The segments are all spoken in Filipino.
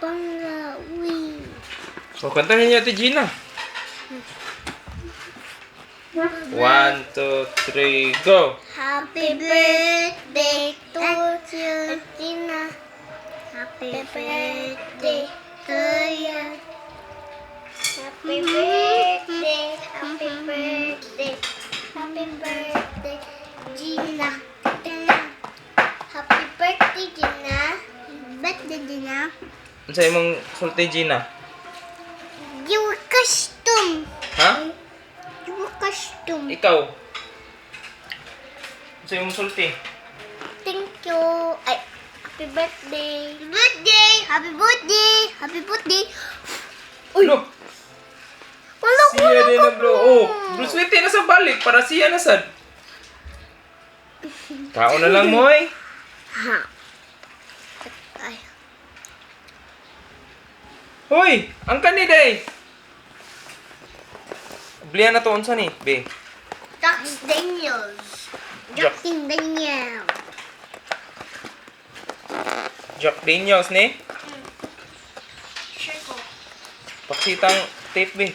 Pangawi. So, kantahin niyo ito, Gina. 1, 2, 3, go! Happy birthday to you, Gina. Happy birthday to you. Happy birthday, happy birthday, happy birthday, Gina. Happy birthday, Gina. Birthday, Gina. Ano sa'yo mong sulti, Gina? Your custom. Ha? Your custom. Ikaw? Ano sa'yo mong sulti? Thank you. Ay, happy birthday. Happy birthday. Happy birthday. Happy birthday. Uy! Lo! Wala ko Siya din na bro. Oh, bro, sweetie na sa balik para siya na sad. Tao na lang mo eh. Ha. Ay. Hoy! Ang kanida eh. Blihan na to unsa ni, be. Jack Daniels. Jack Daniels. Jack Daniels ni. Sure ko. Paksitang tape be.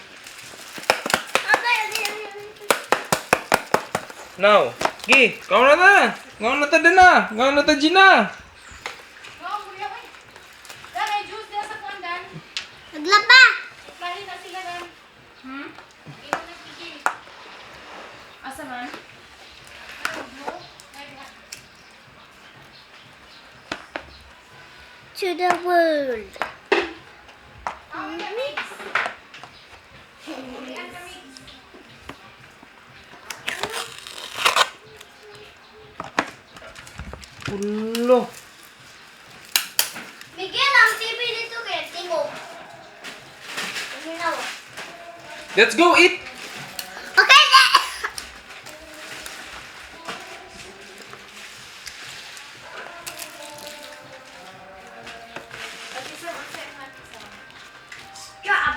Now, gi, kau na ta. Ngau na ta dana. Ngau na ta Gina. Naglaba. Asa man? To the world. Ulo. Miguel, ang TV dito kaya tingog. Ano na? Let's go eat.